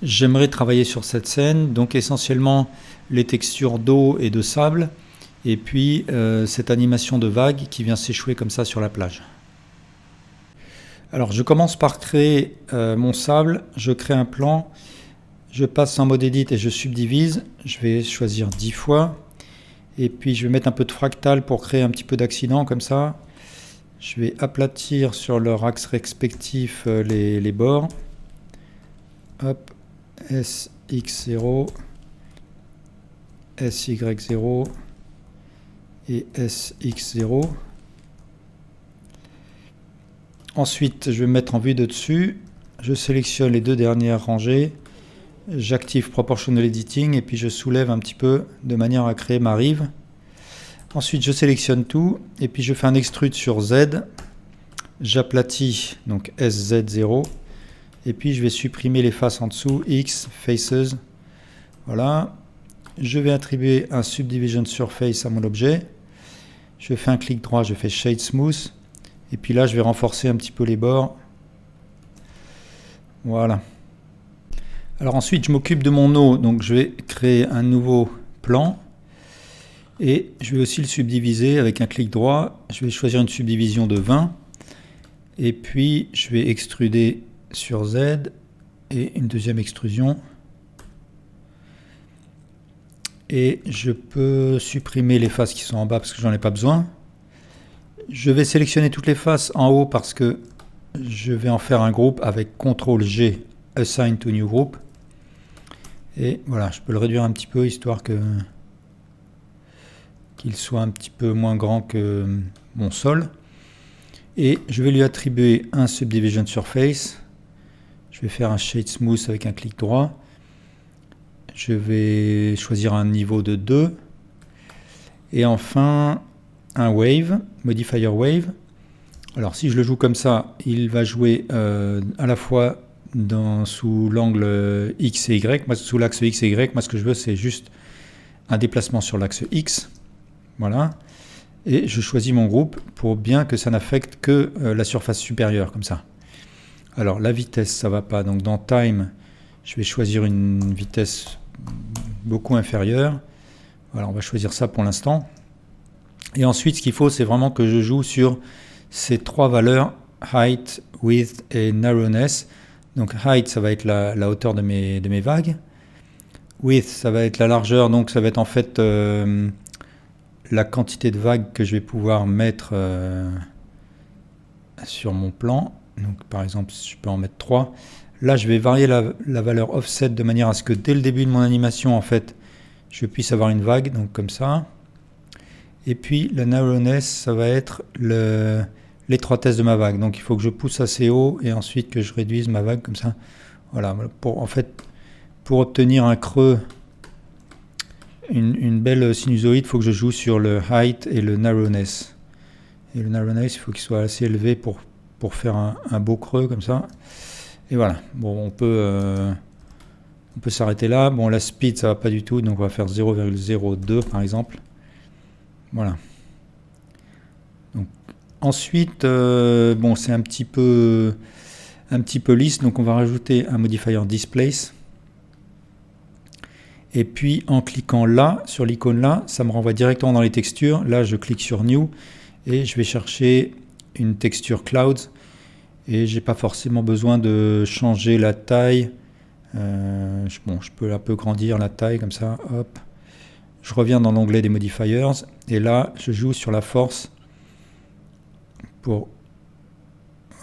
J'aimerais travailler sur cette scène, donc essentiellement les textures d'eau et de sable, et puis cette animation de vague qui vient s'échouer comme ça sur la plage. Alors je commence par créer mon sable, je crée un plan, je passe en mode edit et je subdivise, je vais choisir 10 fois, et puis je vais mettre un peu de fractal pour créer un petit peu d'accident comme ça. Je vais aplatir sur leur axe respectif les bords. Hop. SX0, SY0 et SX0. Ensuite, je vais me mettre en vue de dessus. Je sélectionne les deux dernières rangées. J'active Proportional Editing et puis je soulève un petit peu de manière à créer ma rive. Ensuite, je sélectionne tout et puis je fais un extrude sur Z. J'aplatis, donc SZ0. Et puis je vais supprimer les faces en dessous, X, Faces. Voilà. Je vais attribuer un Subdivision Surface à mon objet. Je fais un clic droit, je fais Shade Smooth. Et puis là, je vais renforcer un petit peu les bords. Voilà. Alors ensuite, je m'occupe de mon eau. Donc je vais créer un nouveau plan. Et je vais aussi le subdiviser avec un clic droit. Je vais choisir une subdivision de 20. Et puis, je vais extruder sur Z et une deuxième extrusion. Et je peux supprimer les faces qui sont en bas parce que j'en ai pas besoin. Je vais sélectionner toutes les faces en haut parce que je vais en faire un groupe avec CTRL G, Assign to New Group. Et voilà, je peux le réduire un petit peu histoire qu'il soit un petit peu moins grand que mon sol. Et je vais lui attribuer un Subdivision Surface. Je vais faire un Shade Smooth avec un clic droit. Je vais choisir un niveau de 2. Et enfin, un Wave, Modifier Wave. Alors si je le joue comme ça, il va jouer à la fois sous l'angle X et Y. Moi, sous l'axe X et Y, moi ce que je veux c'est juste un déplacement sur l'axe X. Voilà. Et je choisis mon groupe pour bien que ça n'affecte que la surface supérieure, comme ça. Alors la vitesse, ça va pas. Donc dans Time, je vais choisir une vitesse beaucoup inférieure. Voilà, on va choisir ça pour l'instant. Et ensuite, ce qu'il faut, c'est vraiment que je joue sur ces trois valeurs, Height, Width et Narrowness. Donc Height, ça va être la hauteur de mes vagues. Width, ça va être la largeur, donc ça va être en fait la quantité de vagues que je vais pouvoir mettre sur mon plan. Donc par exemple, je peux en mettre 3. Là, je vais varier la valeur offset de manière à ce que dès le début de mon animation, en fait, je puisse avoir une vague, donc comme ça. Et puis la narrowness, ça va être l'étroitesse de ma vague. Donc il faut que je pousse assez haut et ensuite que je réduise ma vague comme ça. Voilà, pour obtenir un creux, une belle sinusoïde, il faut que je joue sur le height et le narrowness. Et le narrowness, il faut qu'il soit assez élevé pour faire un beau creux comme ça. Et voilà, bon, on peut s'arrêter là. Bon, la speed, ça va pas du tout, donc on va faire 0,02 par exemple. Voilà. Donc, ensuite, bon, c'est un petit peu lisse, donc on va rajouter un modifier displace. Et puis en cliquant là, sur l'icône là, ça me renvoie directement dans les textures. Là, je clique sur New et je vais chercher une texture Clouds. Et j'ai pas forcément besoin de changer la taille. Bon, je peux un peu grandir la taille comme ça. Hop. Je reviens dans l'onglet des modifiers et là, je joue sur la force pour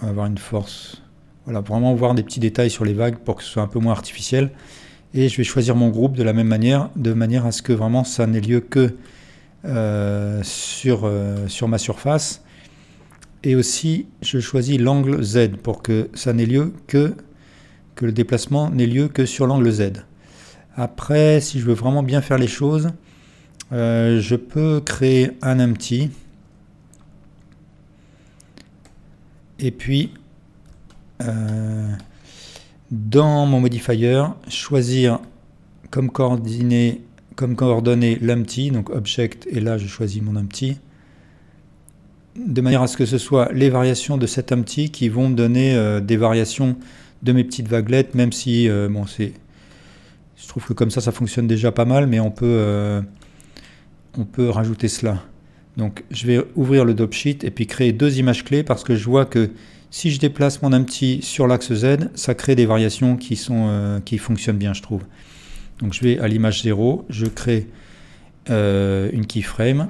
avoir une force. Voilà, vraiment voir des petits détails sur les vagues pour que ce soit un peu moins artificiel. Et je vais choisir mon groupe de la même manière, de manière à ce que vraiment ça n'ait lieu que sur ma surface. Et aussi, je choisis l'angle Z pour que ça n'ait lieu que le déplacement n'ait lieu que sur l'angle Z. Après, si je veux vraiment bien faire les choses, je peux créer un empty. Et puis, dans mon modifier, choisir comme coordonnée comme coordonnée l'empty, donc object, et là je choisis mon empty, de manière à ce que ce soit les variations de cet empty qui vont me donner des variations de mes petites vaguelettes, même si, bon, je trouve que comme ça fonctionne déjà pas mal, mais on peut rajouter cela. Donc je vais ouvrir le dopsheet et puis créer deux images clés, parce que je vois que si je déplace mon empty sur l'axe Z, ça crée des variations qui fonctionnent bien, je trouve. Donc je vais à l'image 0, je crée une keyframe,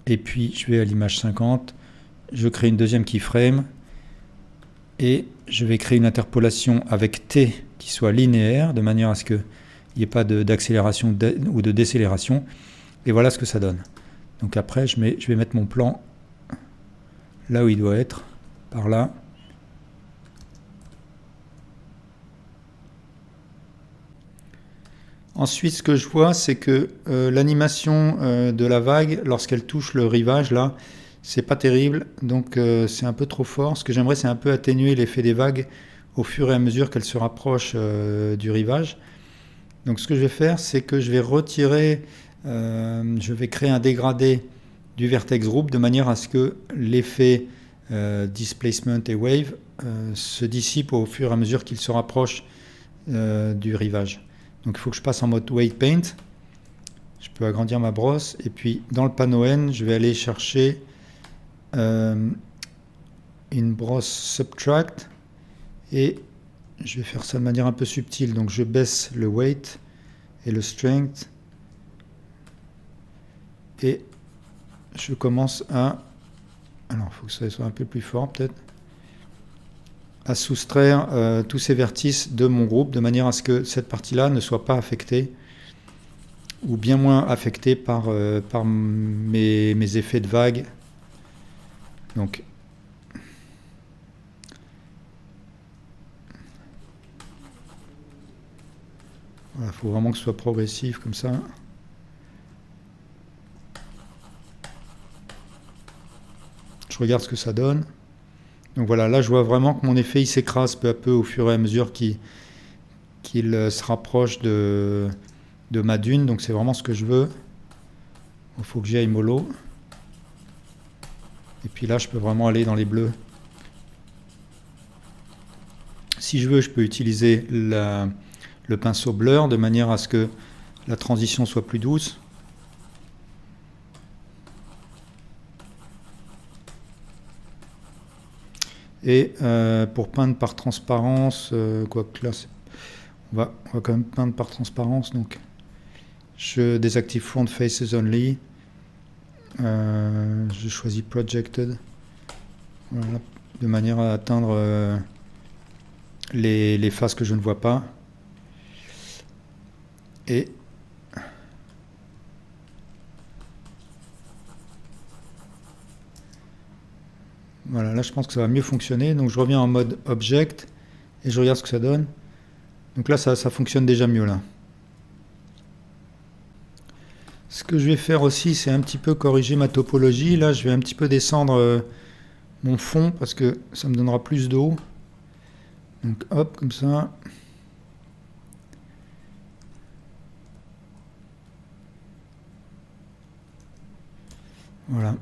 et puis je vais à l'image 50, je crée une deuxième keyframe, et je vais créer une interpolation avec T qui soit linéaire, de manière à ce qu'il n'y ait pas d'accélération ou de décélération, et voilà ce que ça donne. Donc après je vais mettre mon plan là où il doit être, par là. Ensuite, ce que je vois, c'est que l'animation de la vague, lorsqu'elle touche le rivage, là, c'est pas terrible, donc c'est un peu trop fort. Ce que j'aimerais, c'est un peu atténuer l'effet des vagues au fur et à mesure qu'elles se rapprochent du rivage. Donc ce que je vais faire, c'est que je vais retirer, je vais créer un dégradé du vertex group de manière à ce que l'effet displacement et wave se dissipe au fur et à mesure qu'il se rapproche du rivage. Donc il faut que je passe en mode weight paint. Je peux agrandir ma brosse, et puis dans le panneau N, je vais aller chercher une brosse subtract, et je vais faire ça de manière un peu subtile. Donc je baisse le weight et le strength, et je commence à, alors il faut que ça soit un peu plus fort peut-être, à soustraire tous ces vertices de mon groupe, de manière à ce que cette partie-là ne soit pas affectée, ou bien moins affectée par mes effets de vague. Donc voilà, il faut vraiment que ce soit progressif comme ça. Je regarde ce que ça donne. Donc voilà, là je vois vraiment que mon effet il s'écrase peu à peu au fur et à mesure qu'il se rapproche de ma dune. Donc c'est vraiment ce que je veux. Il faut que j'y aille mollo. Et puis là je peux vraiment aller dans les bleus. Si je veux, je peux utiliser le pinceau blur de manière à ce que la transition soit plus douce. Et pour peindre par transparence, quoique là, on va quand même peindre par transparence. Donc, je désactive Front Faces Only. Je choisis Projected. Voilà, de manière à atteindre les faces que je ne vois pas. Et voilà, là je pense que ça va mieux fonctionner. Donc je reviens en mode Object et je regarde ce que ça donne. Donc là ça fonctionne déjà mieux là. Ce que je vais faire aussi, c'est un petit peu corriger ma topologie. Là je vais un petit peu descendre mon fond, parce que ça me donnera plus d'eau. Donc hop, comme ça. Voilà.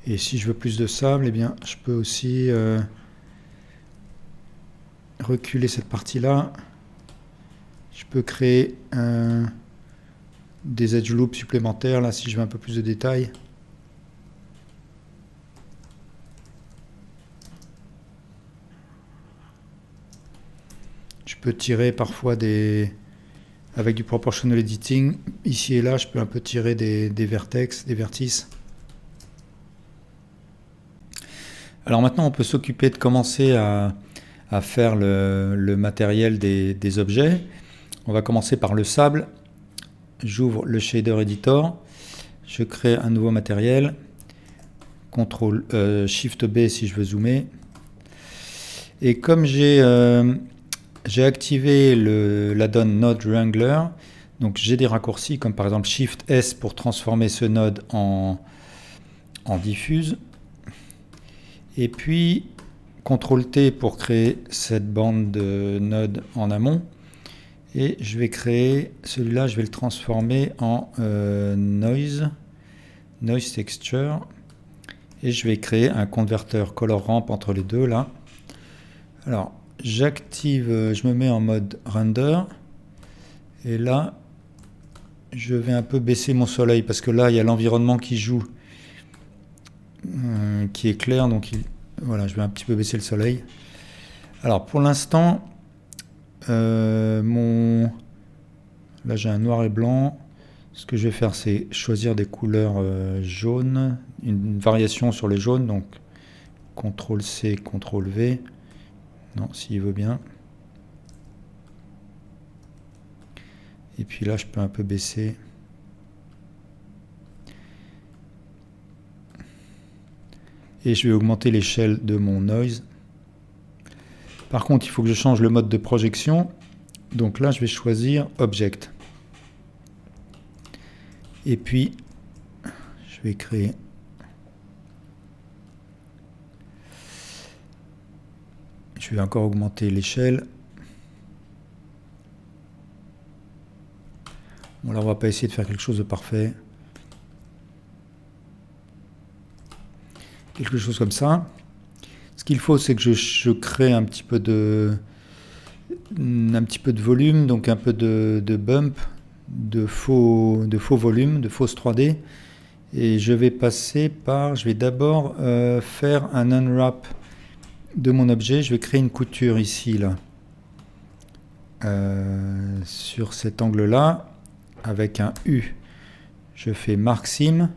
Et si je veux plus de sable, eh bien, je peux aussi reculer cette partie-là. Je peux créer des edge loops supplémentaires, là, si je veux un peu plus de détails. Je peux tirer parfois avec du proportional editing. Ici et là, je peux un peu tirer des vertex, des vertices. Alors maintenant, on peut s'occuper de commencer à faire le matériel des objets. On va commencer par le sable. J'ouvre le shader editor. Je crée un nouveau matériel. CTRL Shift B si je veux zoomer. Et comme j'ai activé l'add-on Node Wrangler, donc j'ai des raccourcis comme par exemple Shift S pour transformer ce node en diffuse. Et puis, CTRL T pour créer cette bande de nodes en amont. Et je vais créer, celui-là, je vais le transformer en noise texture. Et je vais créer un converteur color ramp entre les deux là. Alors, j'active, je me mets en mode render. Et là, je vais un peu baisser mon soleil parce que là, il y a l'environnement qui joue, qui est clair. Donc, voilà, je vais un petit peu baisser le soleil. Alors, pour l'instant, là, j'ai un noir et blanc. Ce que je vais faire, c'est choisir des couleurs jaunes, une variation sur les jaunes. Donc, CTRL-C, CTRL-V. Non, s'il veut bien. Et puis là, je peux un peu baisser. Et je vais augmenter l'échelle de mon noise. Par contre, il faut que je change le mode de projection. Donc là, je vais choisir Object. Et puis, je vais créer. Je vais encore augmenter l'échelle. Bon, là, on va pas essayer de faire quelque chose de parfait. Quelque chose comme ça. Ce qu'il faut, c'est que je crée un petit peu de volume, donc un peu de bump, de faux volume, de fausses 3D. Et je vais d'abord faire un unwrap de mon objet. Je vais créer une couture ici, là, sur cet angle-là, avec un U. Je fais Mark Sim.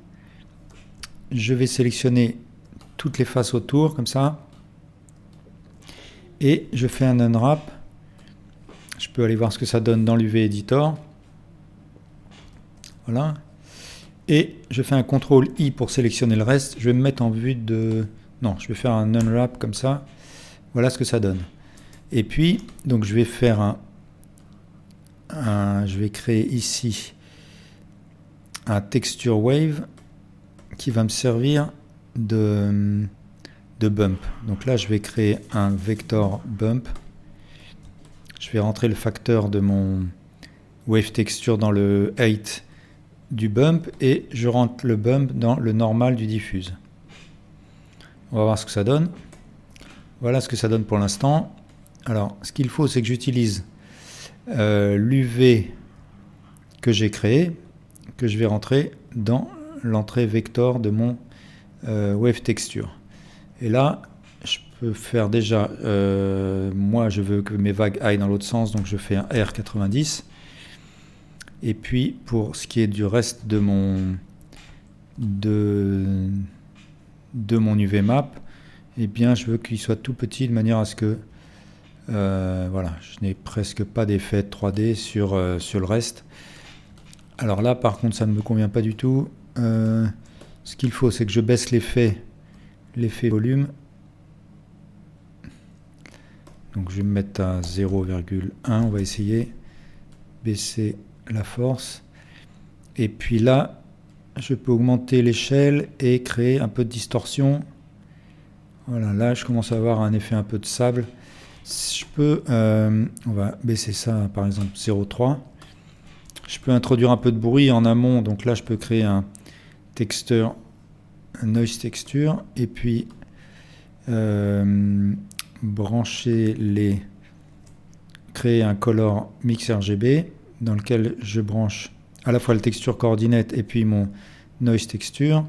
Je vais sélectionner toutes les faces autour, comme ça. Et je fais un unwrap. Je peux aller voir ce que ça donne dans l'UV Editor. Voilà. Et je fais un CTRL-I pour sélectionner le reste. Je vais me mettre en vue de... Non, je vais faire un unwrap comme ça. Voilà ce que ça donne. Et puis, donc je vais faire je vais créer ici un texture wave qui va me servir de bump. Donc là, je vais créer un vector bump. Je vais rentrer le facteur de mon wave texture dans le 8 du bump et je rentre le bump dans le normal du diffuse. On va voir ce que ça donne. Voilà ce que ça donne pour l'instant. Alors, ce qu'il faut, c'est que j'utilise l'UV que j'ai créé, que je vais rentrer dans l'entrée vector de mon wave texture. Et là, je peux faire déjà, moi je veux que mes vagues aillent dans l'autre sens, donc je fais un R90. Et puis pour ce qui est du reste de mon UV map, eh bien je veux qu'il soit tout petit de manière à ce que voilà, je n'ai presque pas d'effet 3D sur le reste. Alors là par contre ça ne me convient pas du tout. Ce qu'il faut, c'est que je baisse l'effet volume. Donc je vais me mettre à 0,1, on va essayer. Baisser la force. Et puis là, je peux augmenter l'échelle et créer un peu de distorsion. Voilà, là je commence à avoir un effet un peu de sable. Je peux, on va baisser ça par exemple 0,3. Je peux introduire un peu de bruit en amont, donc là je peux créer un noise texture, et puis créer un color mix RGB dans lequel je branche à la fois le texture coordinate et puis mon noise texture.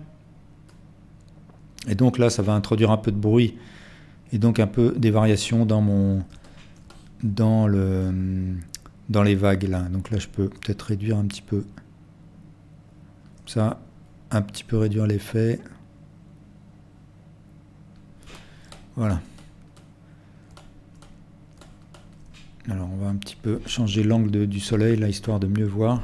Et donc là, ça va introduire un peu de bruit et donc un peu des variations dans les vagues là. Donc là, je peux peut-être réduire un petit peu ça, un petit peu réduire l'effet. Voilà. Alors on va un petit peu changer l'angle du soleil là, histoire de mieux voir.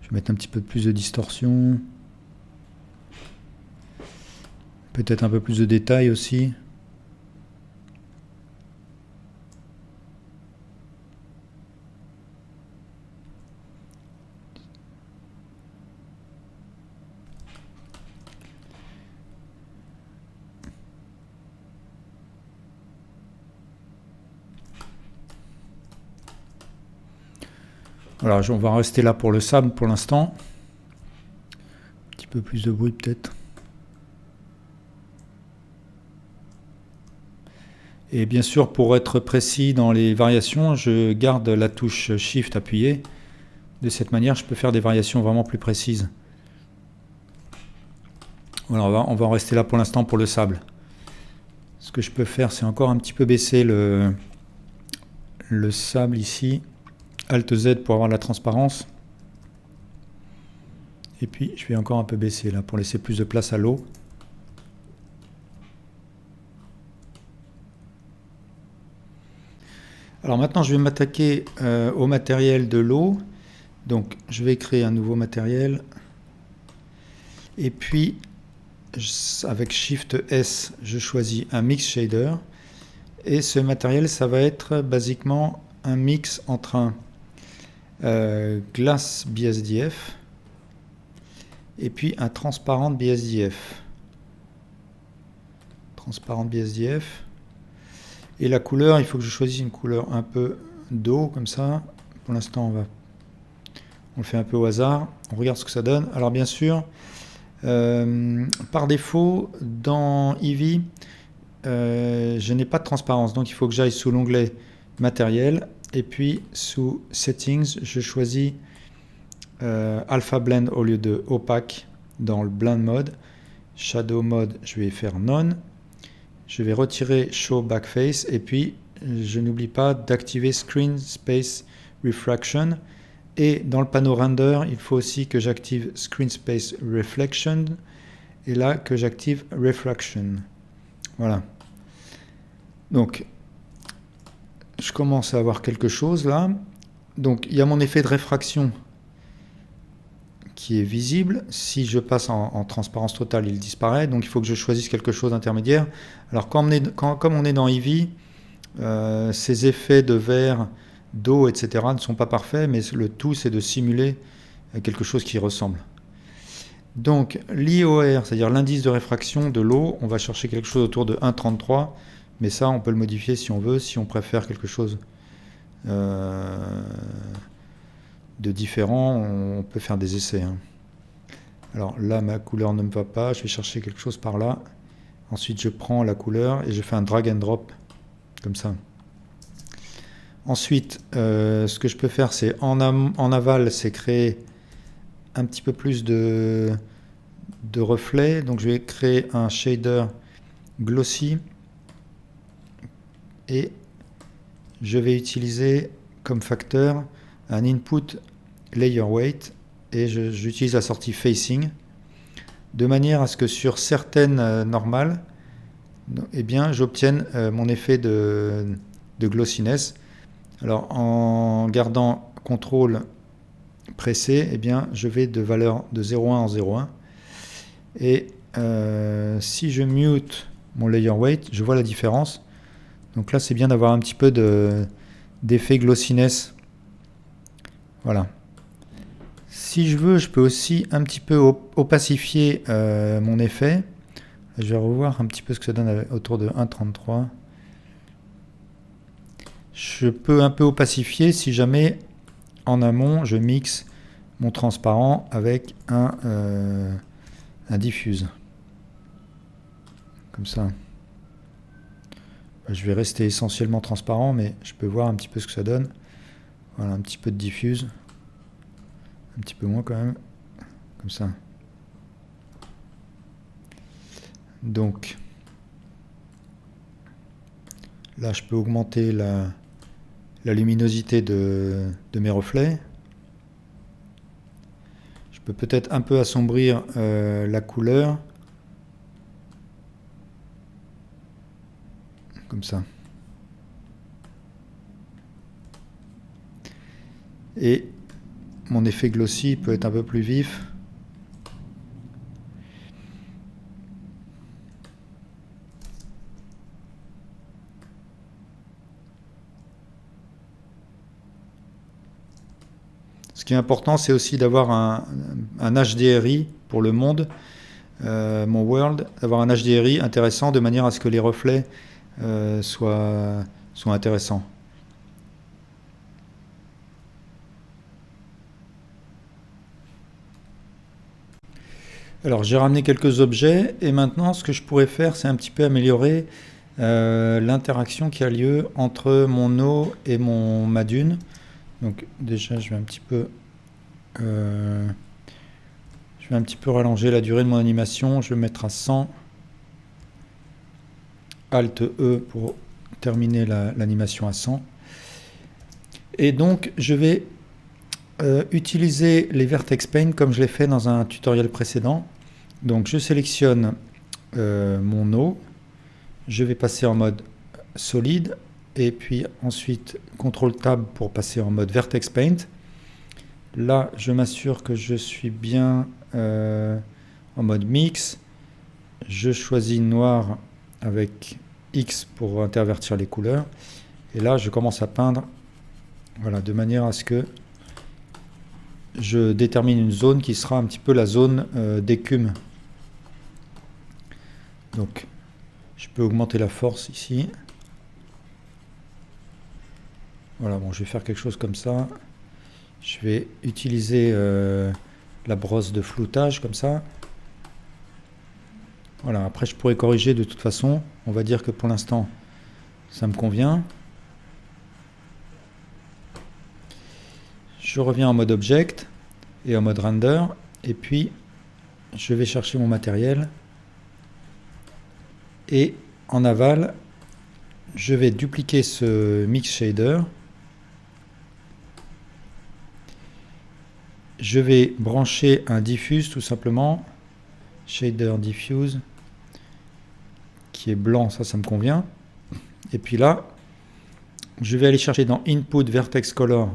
Je vais mettre un petit peu plus de distorsion. Peut-être un peu plus de détails aussi. Voilà, on va en rester là pour le sable pour l'instant. Un petit peu plus de bruit peut-être. Et bien sûr, pour être précis dans les variations, je garde la touche Shift appuyée. De cette manière, je peux faire des variations vraiment plus précises. Voilà, on va en rester là pour l'instant pour le sable. Ce que je peux faire, c'est encore un petit peu baisser le sable ici. Alt Z pour avoir la transparence. Et puis, je vais encore un peu baisser là pour laisser plus de place à l'eau. Alors maintenant, je vais m'attaquer au matériel de l'eau. Donc, je vais créer un nouveau matériel. Et puis, avec Shift S, je choisis un Mix Shader. Et ce matériel, ça va être basiquement un mix entre un Glass BSDF et puis un transparent BSDF. Transparent BSDF. Et la couleur, il faut que je choisisse une couleur un peu d'eau, comme ça. Pour l'instant, on le fait un peu au hasard. On regarde ce que ça donne. Alors bien sûr, par défaut, dans Eevee, je n'ai pas de transparence. Donc il faut que j'aille sous l'onglet Matériel. Et puis sous Settings, je choisis Alpha Blend au lieu de Opaque dans le Blend Mode. Shadow Mode, je vais faire None. Je vais retirer Show Backface et puis je n'oublie pas d'activer Screen Space Refraction. Et dans le panneau Render, il faut aussi que j'active Screen Space Reflection et là que j'active Refraction. Voilà. Donc, je commence à avoir quelque chose là. Donc, il y a mon effet de réfraction qui est visible. Si je passe en transparence totale, il disparaît. Donc il faut que je choisisse quelque chose d'intermédiaire. Alors comme on est dans Eevee, ces effets de verre, d'eau, etc. ne sont pas parfaits, mais le tout c'est de simuler quelque chose qui ressemble. Donc l'IOR, c'est-à-dire l'indice de réfraction de l'eau, on va chercher quelque chose autour de 1,33, mais ça on peut le modifier si on veut, si on préfère quelque chose de différent, on peut faire des essais. Alors là, ma couleur ne me va pas, je vais chercher quelque chose par là. Ensuite, je prends la couleur et je fais un drag and drop, comme ça. Ensuite, ce que je peux faire, c'est en aval, c'est créer un petit peu plus de reflets. Donc je vais créer un shader glossy et je vais utiliser comme facteur un input layer weight et j'utilise la sortie facing de manière à ce que sur certaines normales, eh bien, j'obtienne mon effet de glossiness. Alors en gardant CTRL pressé, eh bien, je vais de valeur de 0,1 en 0,1 et si je mute mon layer weight, je vois la différence. Donc là, c'est bien d'avoir un petit peu d'effet glossiness. Voilà. Si je veux, je peux aussi un petit peu opacifier mon effet. Je vais revoir un petit peu ce que ça donne autour de 1,33. Je peux un peu opacifier si jamais en amont je mixe mon transparent avec un diffuse. Comme ça. Je vais rester essentiellement transparent, mais je peux voir un petit peu ce que ça donne. Voilà, un petit peu de diffuse. Un petit peu moins quand même. Comme ça. Donc, là, je peux augmenter la luminosité de mes reflets. Je peux peut-être un peu assombrir la couleur. Comme ça. Et mon effet glossy peut être un peu plus vif. Ce qui est important, c'est aussi d'avoir un HDRI pour le monde, mon world, d'avoir un HDRI intéressant de manière à ce que les reflets soient intéressants. Alors j'ai ramené quelques objets et maintenant ce que je pourrais faire c'est un petit peu améliorer l'interaction qui a lieu entre mon eau et ma dune. Donc déjà je vais un petit peu rallonger la durée de mon animation. Je vais mettre à 100. Alt E pour terminer l'animation à 100. Et donc je vais utiliser les Vertex Paint comme je l'ai fait dans un tutoriel précédent. Donc je sélectionne mon eau, je vais passer en mode solide et puis ensuite CTRL Tab pour passer en mode Vertex Paint. Là je m'assure que je suis bien en mode mix. Je choisis noir avec X pour intervertir les couleurs. Et là je commence à peindre, voilà, de manière à ce que je détermine une zone qui sera un petit peu la zone d'écume. Donc je peux augmenter la force ici. Voilà, bon, je vais faire quelque chose comme ça. Je vais utiliser la brosse de floutage comme ça. Voilà, après je pourrais corriger de toute façon. On va dire que pour l'instant ça me convient. Je reviens en mode Object et en mode Render. Et puis je vais chercher mon matériel. Et en aval, je vais dupliquer ce Mix Shader. Je vais brancher un Diffuse tout simplement. Shader Diffuse. Qui est blanc, ça me convient. Et puis là, je vais aller chercher dans Input Vertex Color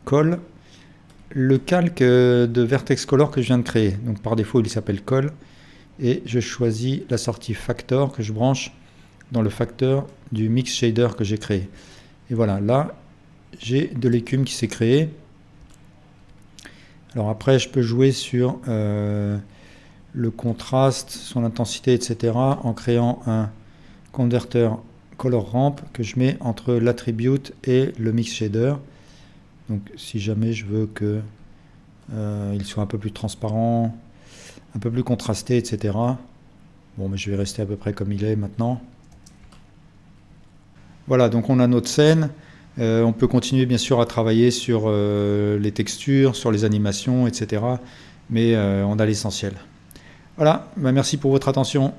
Call le calque de Vertex Color que je viens de créer. Donc par défaut, il s'appelle Call. Et je choisis la sortie Factor que je branche dans le facteur du Mix Shader que j'ai créé. Et voilà, là, j'ai de l'écume qui s'est créée. Alors après, je peux jouer sur le contraste, son intensité, etc. en créant un converteur Color Ramp que je mets entre l'attribute et le Mix Shader. Donc si jamais je veux que il soit un peu plus transparent, un peu plus contrasté, etc. Bon, mais je vais rester à peu près comme il est maintenant. Voilà, donc on a notre scène. On peut continuer bien sûr à travailler sur les textures, sur les animations, etc. Mais on a l'essentiel. Voilà, bah merci pour votre attention.